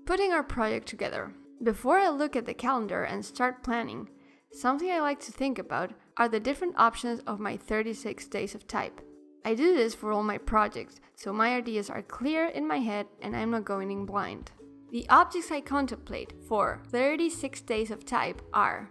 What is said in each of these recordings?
Putting our project together. Before I look at the calendar and start planning, something I like to think about are the different options of my 36 days of type. I do this for all my projects, so my ideas are clear in my head and I'm not going in blind. The objects I contemplate for 36 days of type are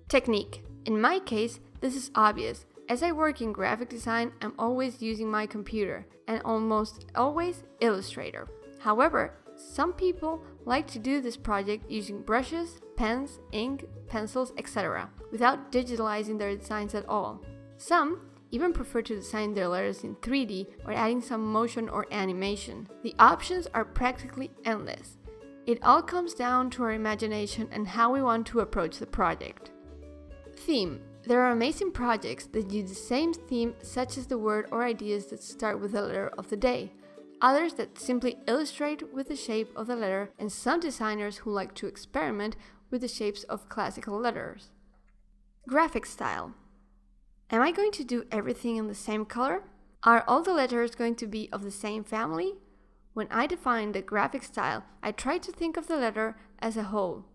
technique. In my case, this is obvious. As I work in graphic design, I'm always using my computer and almost always Illustrator. However, some people like to do this project using brushes, pens, ink, pencils, etc. without digitalizing their designs at all. Some even prefer to design their letters in 3D or adding some motion or animation. The options are practically endless. It all comes down to our imagination and how we want to approach the project. Theme. There are amazing projects that use the same theme, such as the word or ideas that start with the letter of the day. Others that simply illustrate with the shape of the letter, and some designers who like to experiment with the shapes of classical letters. Graphic style. Am I going to do everything in the same color? Are all the letters going to be of the same family? When I define the graphic style, I try to think of the letter as a whole,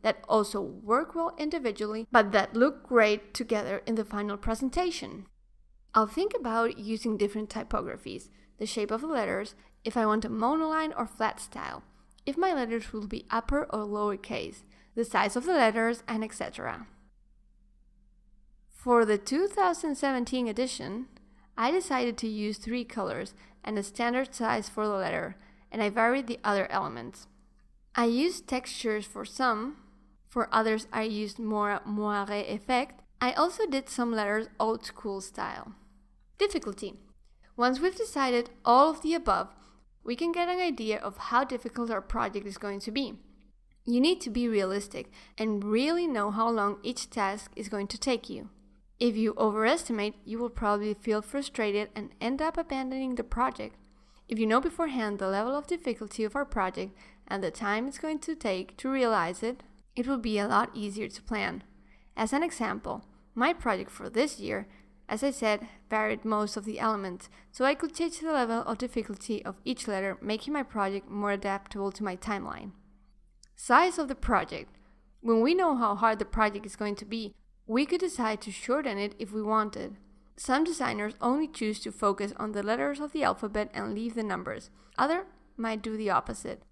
that also work well individually, but that look great together in the final presentation. I'll think about using different typographies, the shape of the letters, if I want a monoline or flat style, if my letters will be upper or lower case, the size of the letters, and etc. For the 2017 edition, I decided to use 3 colors and a standard size for the letter, and I varied the other elements. I used textures for some, for others I used more moire effect. I also did some letters old school style. Difficulty. Once we've decided all of the above, we can get an idea of how difficult our project is going to be. You need to be realistic and really know how long each task is going to take you. If you overestimate, you will probably feel frustrated and end up abandoning the project. If you know beforehand the level of difficulty of our project and the time it's going to take to realize it, it will be a lot easier to plan. As an example, my project for this year, as I said, varied most of the elements, so I could change the level of difficulty of each letter, making my project more adaptable to my timeline. Size of the project. When we know how hard the project is going to be, we could decide to shorten it if we wanted. Some designers only choose to focus on the letters of the alphabet and leave the numbers. Others might do the opposite.